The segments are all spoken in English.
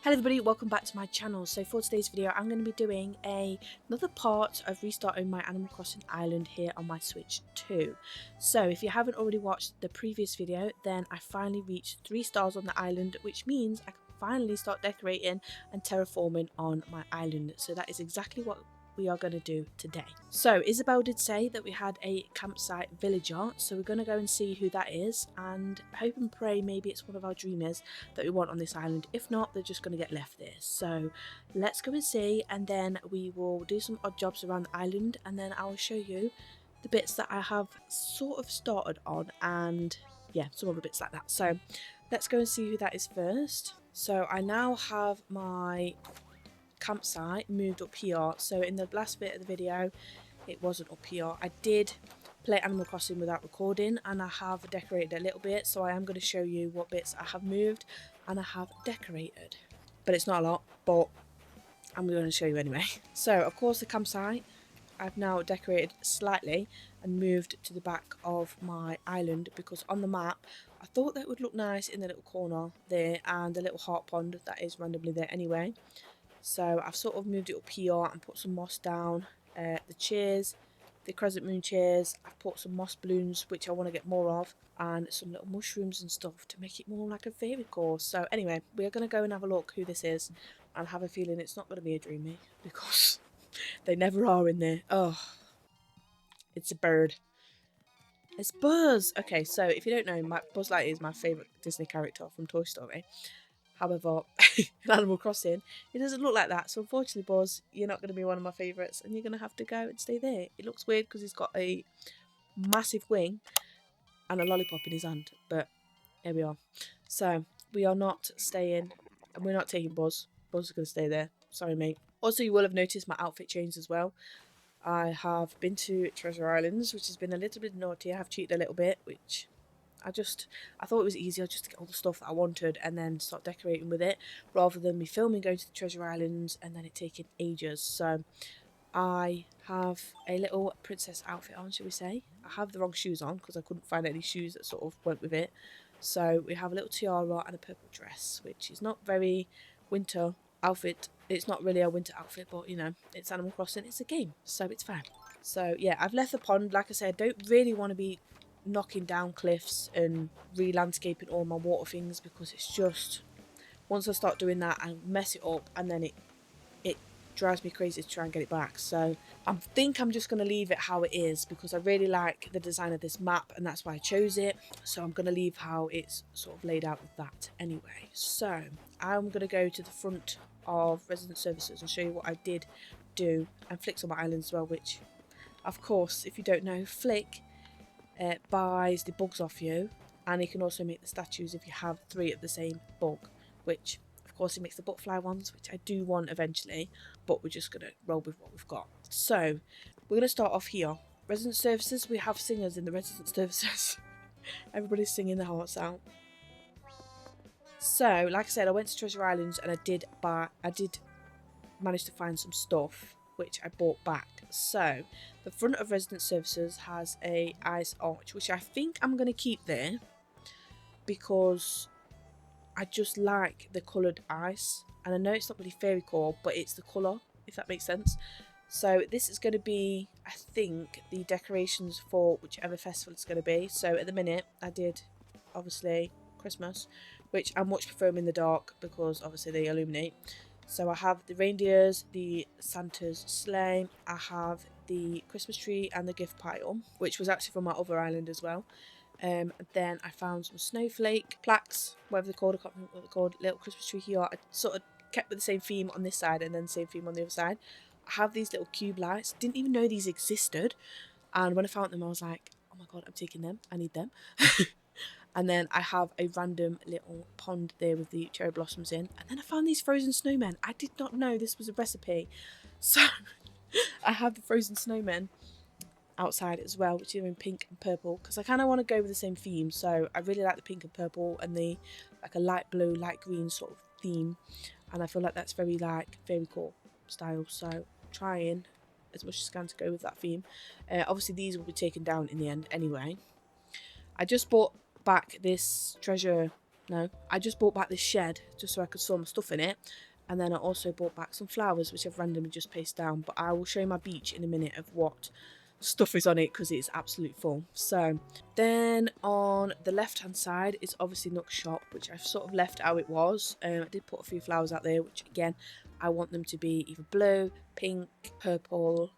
Hello everybody, welcome back to my channel. So for today's video I'm going to be doing another part of restarting my Animal Crossing island here on my Switch 2. So if you haven't already watched the previous video, then I finally reached 3 stars on the island, which means I can finally start decorating and terraforming on my island. So that is exactly what we are going to do today. So Isabel did say that we had a campsite villager, so we're going to go and see who that is and hope and pray maybe it's one of our dreamers that we want on this island. If not, they're just going to get left there. So let's go and see, and then we will do some odd jobs around the island, and then I will show you the bits that I have sort of started on, and yeah, some other bits like that. So let's go and see who that is first. So I now have my campsite moved up here. So in the last bit of the video it wasn't up here. I did play Animal Crossing without recording and I have decorated a little bit, so I am going to show you what bits I have moved and I have decorated, but it's not a lot, but I'm going to show you anyway. So of course the campsite I've now decorated slightly and moved to the back of my island, because on the map I thought that would look nice in the little corner there, and the little heart pond that is randomly there anyway. So I've sort of moved it up here and put some moss down. The chairs, the crescent moon chairs, I've put some moss balloons, which I want to get more of, and some little mushrooms and stuff to make it more like a FAIRYCORE. So anyway, we're going to go and have a look who this is. I have a feeling it's not going to be a dreamy, because they never are in there. Oh, it's a bird. It's Buzz! Okay, so if you don't know, Buzz Lightyear is my favourite Disney character from Toy Story. However, in Animal Crossing, it doesn't look like that. So unfortunately, Buzz, you're not going to be one of my favourites, and you're going to have to go and stay there. It looks weird because he's got a massive wing and a lollipop in his hand. But here we are. So we are not staying, and we're not taking Buzz. Buzz is going to stay there. Sorry, mate. Also, you will have noticed my outfit changed as well. I have been to Treasure Islands, which has been a little bit naughty. I have cheated a little bit, which I thought it was easier just to get all the stuff that I wanted and then start decorating with it, rather than me filming going to the Treasure Islands and then it taking ages. So I have a little princess outfit on, shall we say. I have the wrong shoes on because I couldn't find any shoes that sort of went with it. So we have a little tiara and a purple dress, which is not very winter outfit. It's not really a winter outfit, but you know, it's Animal Crossing, it's a game, so it's fine. So yeah, I've left the pond. Like I said, I don't really want to be knocking down cliffs and re-landscaping all my water things, because it's just, once I start doing that I mess it up and then it drives me crazy to try and get it back. So I think I'm just going to leave it how it is, because I really like the design of this map and that's why I chose it. So I'm going to leave how it's sort of laid out with that anyway. So I'm going to go to the front of Resident Services and show you what I did do, and Flick's on my island as well, which of course, if you don't know, Flick buys the bugs off you, and he can also make the statues if you have 3 of the same bug, which of course he makes the butterfly ones, which I do want eventually, but we're just going to roll with what we've got. So we're going to start off here. Resident Services, we have singers in the Resident Services. Everybody's singing their hearts out. So like I said, I went to Treasure Islands and I did manage to find some stuff which I bought back. So the front of Resident Services has a ice arch, which I think I'm going to keep there because I just like the coloured ice, and I know it's not really FAIRYCORE, but it's the colour, if that makes sense. So this is going to be, I think, the decorations for whichever festival it's going to be. So at the minute I did obviously Christmas, which I much prefer them in the dark because obviously they illuminate. So I have the reindeers, the Santa's sleigh, I have the Christmas tree and the gift pile, which was actually from my other island as well. Then I found some snowflake plaques, whatever they're called, I can't remember what they're called, little Christmas tree here. I sort of kept with the same theme on this side and then the same theme on the other side. I have these little cube lights, didn't even know these existed, and when I found them I was like, oh my god, I'm taking them, I need them. And then I have a random little pond there with the cherry blossoms in. And then I found these frozen snowmen. I did not know this was a recipe. So I have the frozen snowmen outside as well, which are in pink and purple, because I kind of want to go with the same theme. So I really like the pink and purple and the like a light blue, light green sort of theme. And I feel like that's very like FAIRYCORE style. So I'm trying as much as I can to go with that theme. Obviously these will be taken down in the end anyway. I just bought back this treasure No, I just bought back this shed just so I could store my stuff in it. And then I also bought back some flowers, which I've randomly just placed down. But I will show you my beach in a minute of what stuff is on it because it's absolutely full. So then on the left hand side is obviously Nook's shop, which I've sort of left how it was. I did put a few flowers out there, which again, I want them to be either blue, pink, purple,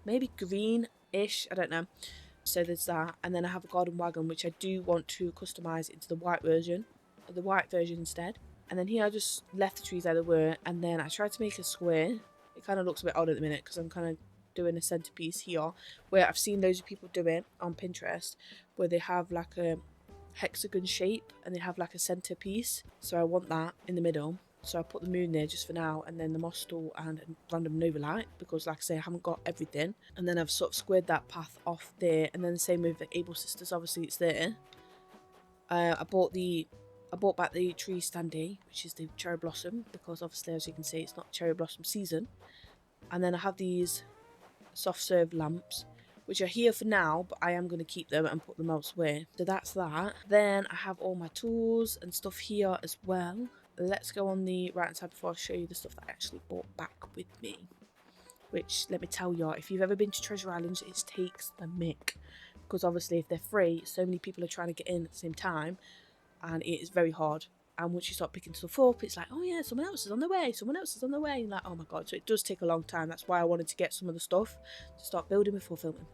maybe green-ish, I don't know. So there's that, and then I have a garden wagon, which I do want to customise into the white version instead. And then here I just left the trees how they were, and then I tried to make a square. It kind of looks a bit odd at the minute because I'm kind of doing a centerpiece here, where I've seen loads of people do it on Pinterest, where they have like a hexagon shape and they have like a centerpiece. So I want that in the middle. So I put the moon there just for now, and then the moss stool and a random nova light, because like I say, I haven't got everything. And then I've sort of squared that path off there, and then the same with the Able Sisters, obviously it's there. I bought back the tree standee, which is the cherry blossom, because obviously as you can see it's not cherry blossom season. And then I have these soft serve lamps, which are here for now, but I am going to keep them and put them elsewhere. So that's that. Then I have all my tools and stuff here as well. Let's go on the right hand side before I show you the stuff that I actually bought back with me. Which, let me tell you, if you've ever been to Treasure Island, it takes the mick. Because obviously if they're free, so many people are trying to get in at the same time, and it is very hard. And once you start picking stuff up, it's like, oh yeah, someone else is on the way, someone else is on the way. And like, oh my god, so it does take a long time. That's why I wanted to get some of the stuff to start building before filming.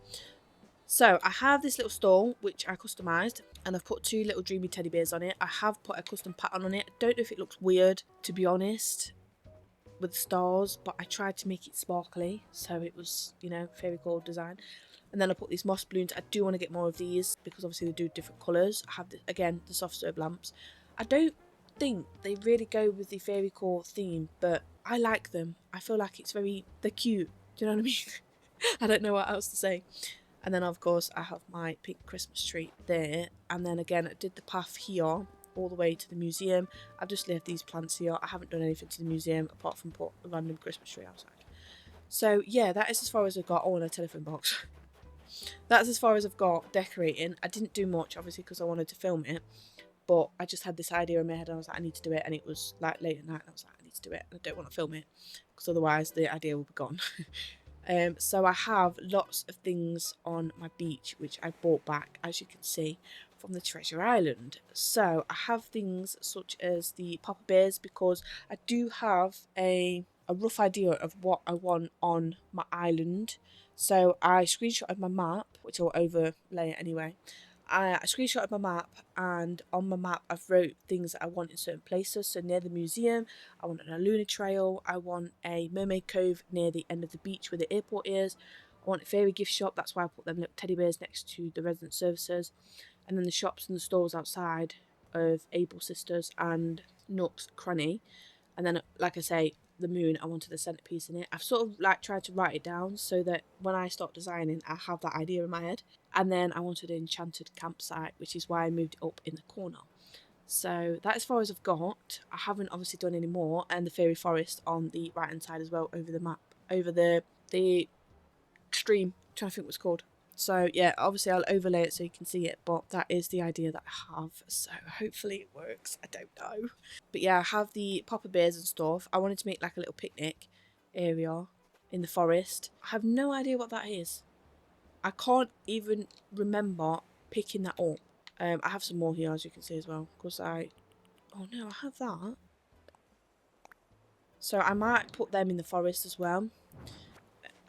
So I have this little stall, which I customised, and I've put 2 little dreamy teddy bears on it. I have put a custom pattern on it. I don't know if it looks weird, to be honest, with stars, but I tried to make it sparkly, so it was, you know, FAIRYCORE design. And then I put these moss balloons. I do want to get more of these because obviously they do different colours. I have, again, the soft serve lamps. I don't think they really go with the FAIRYCORE theme, but I like them. I feel like they're cute. Do you know what I mean? I don't know what else to say. And then of course I have my pink Christmas tree there. And then again I did the path here all the way to the museum. I've just left these plants here. I haven't done anything to the museum apart from put a random Christmas tree outside. So yeah, that is as far as I've got. Oh, and a telephone box. That's as far as I've got decorating. I didn't do much obviously because I wanted to film it. But I just had this idea in my head and I was like, I need to do it. And it was like late at night and I was like, I need to do it. And I don't want to film it because otherwise the idea will be gone. So I have lots of things on my beach which I bought back, as you can see, from the Treasure Island. So I have things such as the Papa Bears, because I do have a rough idea of what I want on my island. So I screenshotted my map, which I'll overlay it anyway. I screenshotted my map, and on my map I've wrote things that I want in certain places. So near the museum, I want a lunar trail, I want a mermaid cove near the end of the beach where the airport is, I want a fairy gift shop, that's why I put them little teddy bears next to the resident services, and then the shops and the stores outside of Able Sisters and Nook's Cranny. And then, like I say, the moon, I wanted the centerpiece in it. I've sort of like tried to write it down so that when I start designing, I have that idea in my head. And then I wanted an enchanted campsite, which is why I moved it up in the corner. So that's as far as I've got. I haven't obviously done any more. And the fairy forest on the right hand side as well, over the map, over the stream. I'm trying to think what it's called. So yeah, obviously I'll overlay it so you can see it, but that is the idea that I have. So hopefully it works. I don't know. But yeah, I have the Papa Bears and stuff. I wanted to make like a little picnic area in the forest. I have no idea what that is. I can't even remember picking that up. I have some more here, as you can see as well, because oh no, I have that. So I might put them in the forest as well.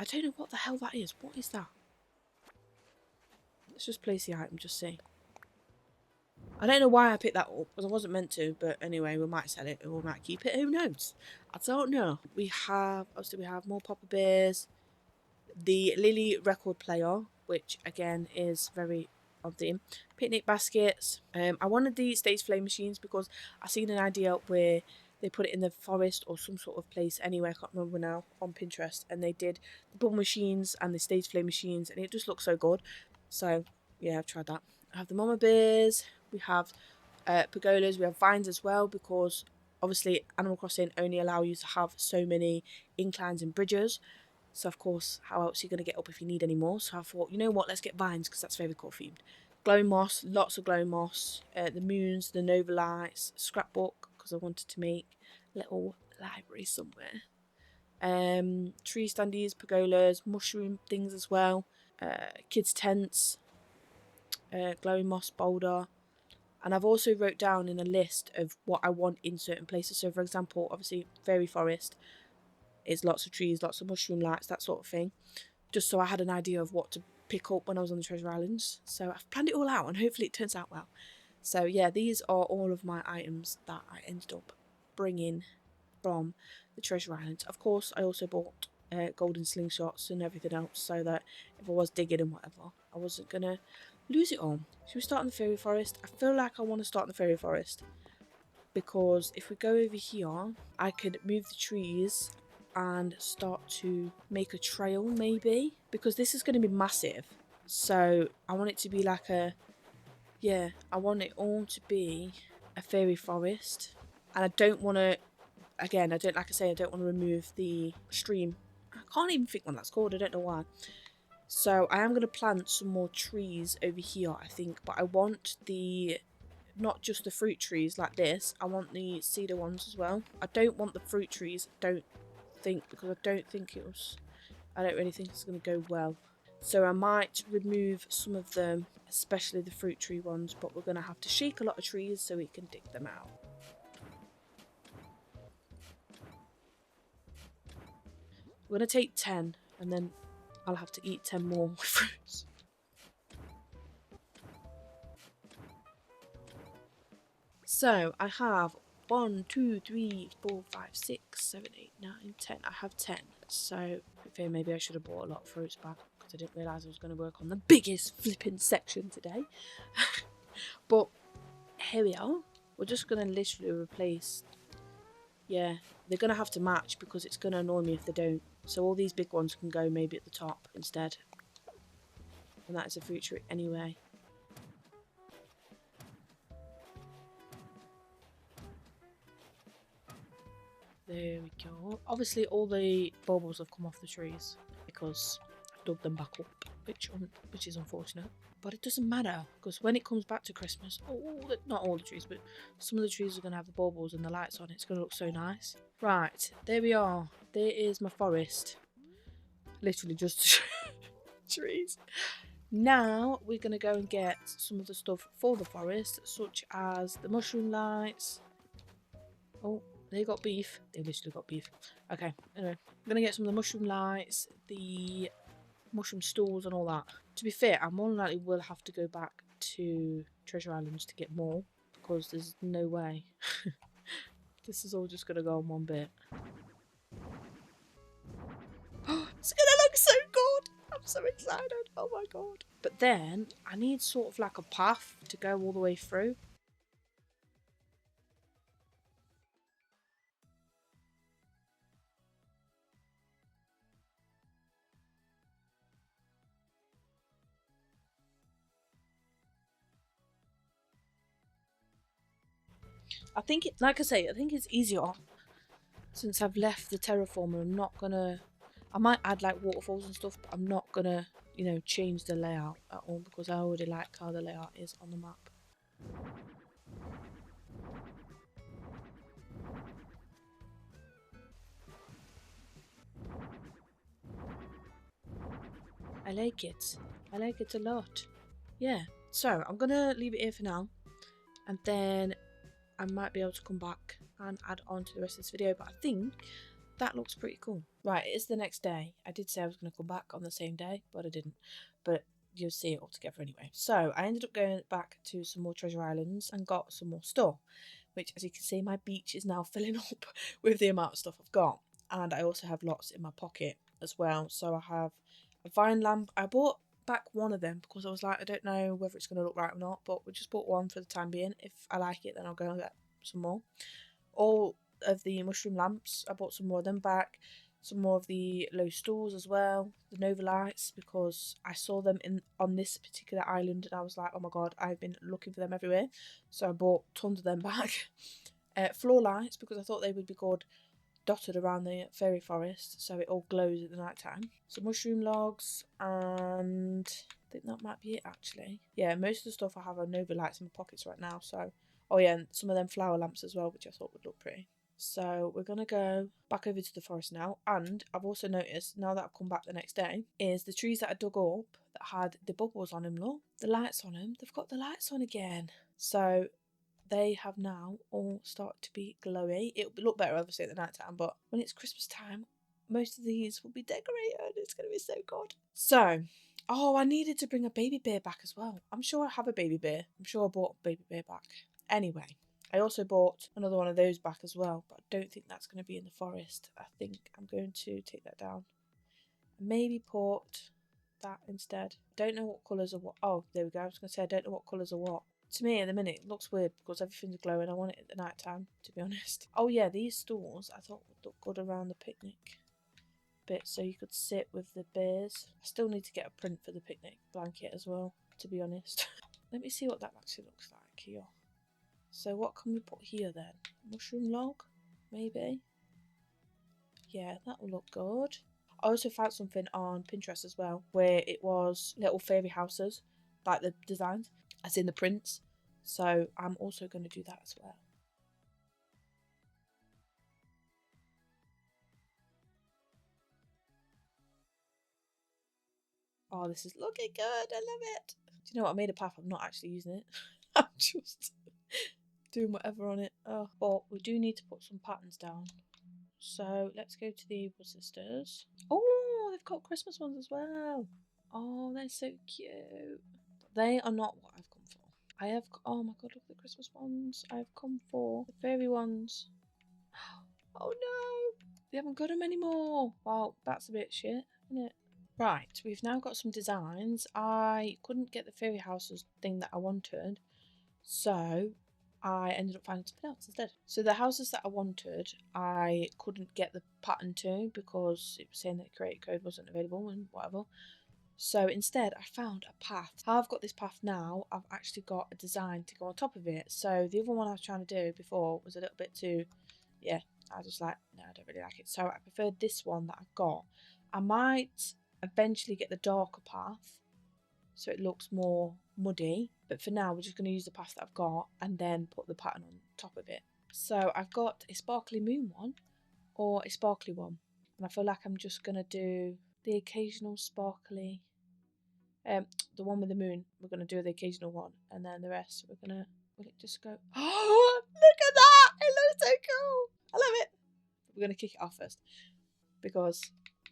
I don't know what the hell that is. What is that? Let's just place the item, just see. I don't know why I picked that up, because I wasn't meant to, but anyway, we might sell it or we might keep it, who knows? I don't know. We have more Papa Bears, the Lily record player, which again is very on theme, picnic baskets. I wanted the stage flame machines because I seen an idea where they put it in the forest or some sort of place anywhere, I can't remember now, on Pinterest, and they did the bubble machines and the stage flame machines, and it just looks so good. So yeah, I've tried that. I have the mama bears, we have pergolas, we have vines as well, because obviously Animal Crossing only allow you to have so many inclines and bridges. So of course, how else are you going to get up if you need any more? So I thought, you know what, let's get vines because that's FAIRYCORE themed. glow moss, lots of glow moss, the moons, the nova lights, scrapbook because I wanted to make a little library somewhere. Tree standees, pergolas, mushroom things as well, kids tents, glowing moss boulder. And I've also wrote down in a list of what I want in certain places. So for example, obviously fairy forest is lots of trees, lots of mushroom lights, that sort of thing, just so I had an idea of what to pick up when I was on the treasure islands. So I've planned it all out and hopefully it turns out well. So yeah, these are all of my items that I ended up bringing from the treasure islands. Of course, I also bought golden slingshots and everything else so that if I was digging and whatever, I wasn't gonna lose it all. Should we start in the fairy forest? I feel like I want to start in the fairy forest because if we go over here, I could move the trees and start to make a trail maybe, because this is going to be massive. So I want it to be like a, yeah, I want it all to be a fairy forest. And I don't want to, again, I don't, like I say, I don't want to remove the stream. I can't even think what that's called, I don't know why. So I am going to plant some more trees over here, I think, but I want the, not just the fruit trees like this, I want the cedar ones as well. I don't want the fruit trees, don't think, because I don't think it was, I don't really think it's going to go well. So I might remove some of them, especially the fruit tree ones, but we're going to have to shake a lot of trees so we can dig them out. We're going to take 10 and then I'll have to eat 10 more fruits. So I have 1, 2, 3, 4, 5, 6, 7, 8, 9, 10. I have 10. So maybe I should have bought a lot of fruits back because I didn't realise I was going to work on the biggest flipping section today. But here we are. We're just going to literally replace. Yeah, they're going to have to match because it's going to annoy me if they don't. So all these big ones can go maybe at the top instead. And that is a fruit tree anyway. There we go. Obviously all the baubles have come off the trees because I've dug them back up, which is unfortunate. But it doesn't matter because when it comes back to Christmas, not all the trees, but some of the trees are going to have the baubles and the lights on. It's going to look so nice. Right, there we are. There is my forest. Literally just trees. Now we're going to go and get some of the stuff for the forest, such as the mushroom lights. Oh, they got beef. They literally got beef. Okay, anyway, I'm going to get some of the mushroom lights, the mushroom stools and all that. To be fair, I more than likely will have to go back to Treasure Islands to get more because there's no way. This is all just going to go on one bit. It's going to look so good! I'm so excited. Oh my god. But then, I need sort of like a path to go all the way through. I think, like I say, I think it's easier since I've left the terraformer. I'm not gonna, I might add like waterfalls and stuff, but I'm not gonna, you know, change the layout at all because I already like how the layout is on the map. I like it. I like it a lot. Yeah, so I'm gonna leave it here for now and then I might be able to come back and add on to the rest of this video, but I think that looks pretty cool. Right, it is the next day. I did say I was going to come back on the same day, but I didn't. But you'll see it all together anyway. So I ended up going back to some more treasure islands and got some more stuff, which, as you can see, my beach is now filling up with the amount of stuff I've got. And I also have lots in my pocket as well. So I have a vine lamp. I bought back one of them because I was like, I don't know whether it's going to look right or not, but we just bought one for the time being. If I like it, then I'll go and get some more. All of the mushroom lamps, I bought some more of them back. Some more of the low stools as well, the Nova lights, because I saw them on this particular island and I was like, oh my god, I've been looking for them everywhere. So I bought tons of them back. Floor lights, because I thought they would be good dotted around the fairy forest so it all glows at the night time. Some mushroom logs, and I think that might be it actually. Yeah, most of the stuff I have are Nova lights in my pockets right now, so oh yeah, and some of them flower lamps as well, which I thought would look pretty. So we're gonna go back over to the forest now, and I've also noticed now that I've come back the next day is the trees that I dug up that had the bubbles on them, look, the lights on them, they've got the lights on again. So they have now all started to be glowy. It'll look better obviously at the night time, but when it's Christmas time, most of these will be decorated. It's going to be so good. So, oh, I needed to bring a baby bear back as well. I'm sure I have a baby bear. I'm sure I bought a baby bear back. Anyway, I also bought another one of those back as well, but I don't think that's going to be in the forest. I think I'm going to take that down. Maybe put that instead. Don't know what colours are what. Oh, there we go. I was going to say I don't know what colours are what. To me, at the minute, it looks weird because everything's glowing. I want it at the night time, to be honest. Oh yeah, these stools I thought would look good around the picnic bit, so you could sit with the bears. I still need to get a print for the picnic blanket as well, to be honest. Let me see what that actually looks like here. So what can we put here then? Mushroom log, maybe? Yeah, that will look good. I also found something on Pinterest as well, where it was little fairy houses, like the designs, as in the prints. So I'm also going to do that as well. Oh, this is looking good. I love it. Do you know what? I made a path. I'm not actually using it. I'm just doing whatever on it. Oh, but we do need to put some patterns down. So let's go to the Evil Sisters. Oh, they've got Christmas ones as well. Oh, they're so cute. They are not what I've come for. I have, oh my god, look at the Christmas ones. I've come for the fairy ones. Oh no, they haven't got them anymore. Well, that's a bit shit, isn't it? Right, we've now got some designs. I couldn't get the fairy houses thing that I wanted, so I ended up finding something else instead. So the houses that I wanted, I couldn't get the pattern to because it was saying that the creator code wasn't available and whatever. So instead, I found a path. How I've got this path now, I've actually got a design to go on top of it. So the other one I was trying to do before was a little bit too, yeah, I was just like, no, I don't really like it. So I preferred this one that I've got. I might eventually get the darker path so it looks more muddy. But for now, we're just going to use the path that I've got and then put the pattern on top of it. So I've got a sparkly moon one or a sparkly one. And I feel like I'm just going to do the occasional sparkly, the one with the moon, we're going to do the occasional one, and then the rest we're going to, will it just go, oh, look at that, it looks so cool, I love it. We're going to kick it off first, because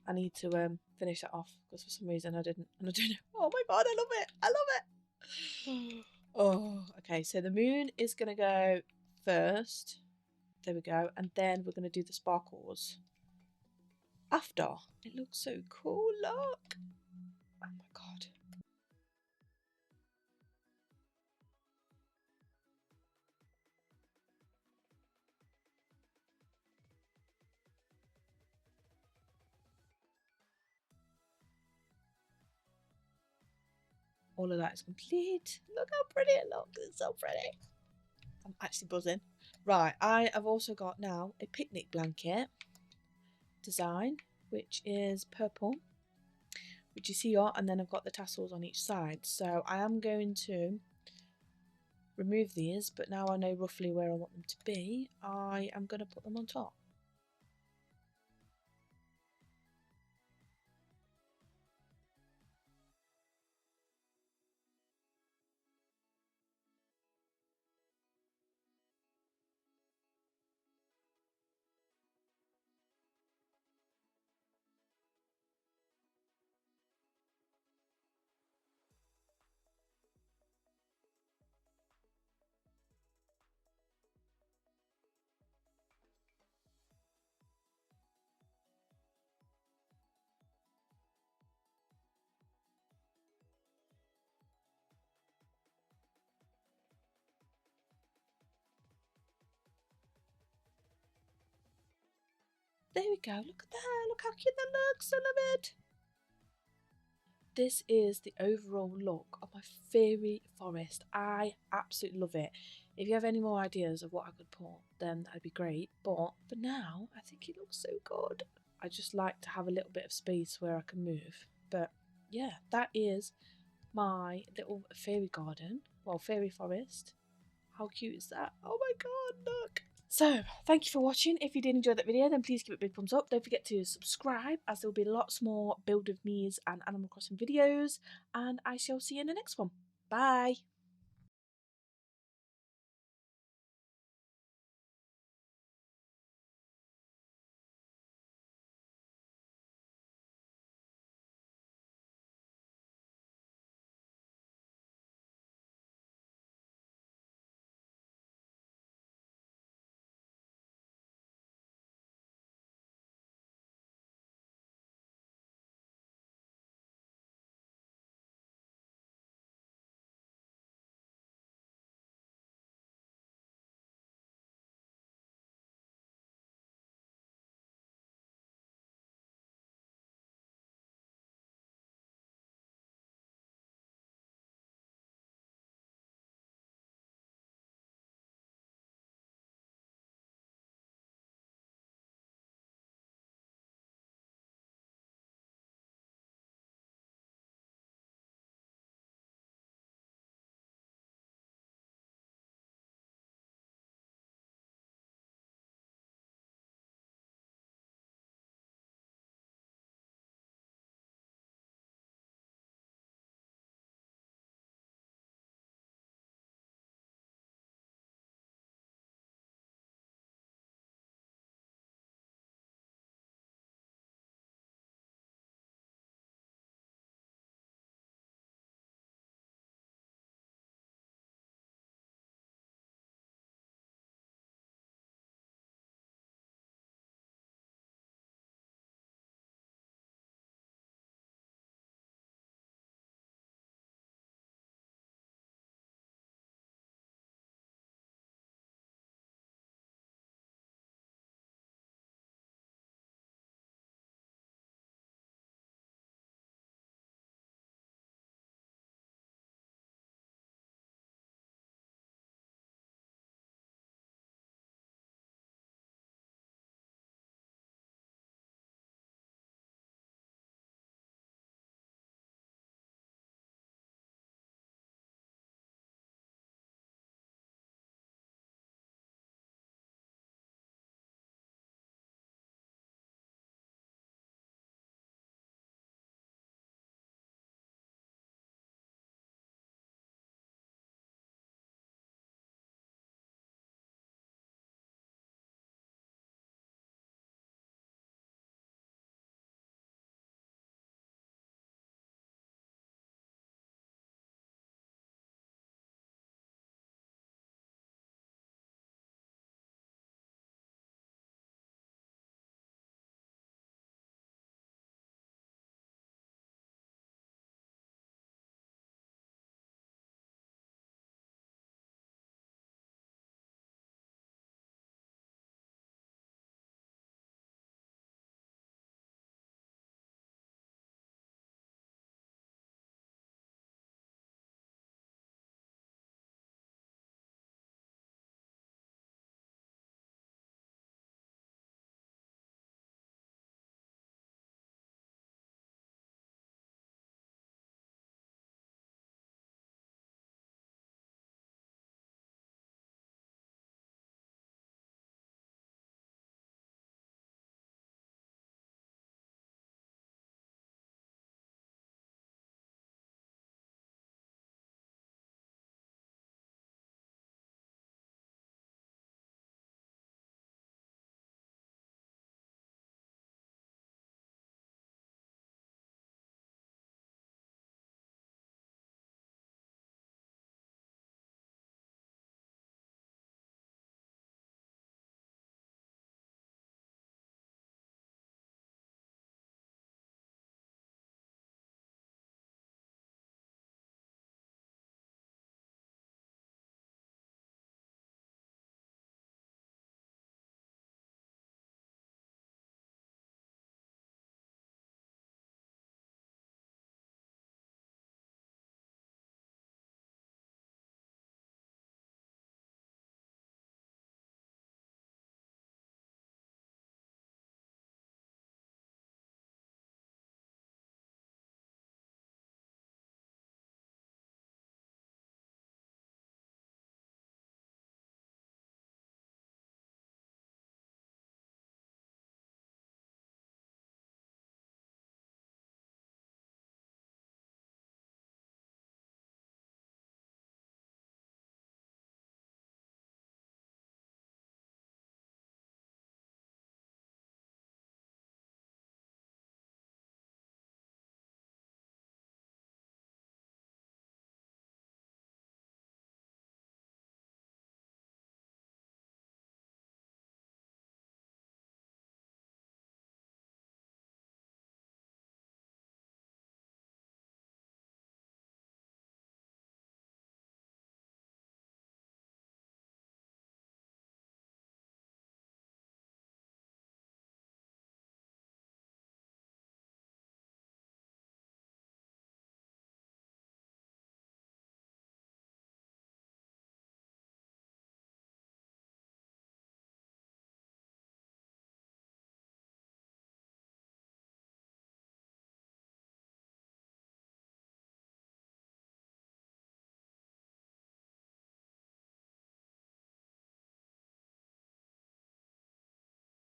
I need to finish that off, because for some reason I didn't, and I don't know, oh my god, I love it, I love it. Oh, okay, so the moon is going to go first, there we go, and then we're going to do the sparkles after. It looks so cool, look. Oh my god. All of that is complete. Look how pretty it looks. It's so pretty. I'm actually buzzing. Right, I have also got now a picnic blanket design, which is purple, which you see here, and then I've got the tassels on each side. So I am going to remove these, but now I know roughly where I want them to be. I am going to put them on top. There we go. Look at that. Look how cute that looks. I love it. this is the overall look of my fairy forest. I absolutely love it. If you have any more ideas of what I could put, then that'd be great. But for now, I think it looks so good. I just like to have a little bit of space where I can move. But yeah, that is my little fairy garden. Well, fairy forest. How cute is that? Oh my god, look! So, thank you for watching. If you did enjoy that video, then please give it a big thumbs up. Don't forget to subscribe, as there will be lots more Build With Me's and Animal Crossing videos. And I shall see you in the next one. Bye!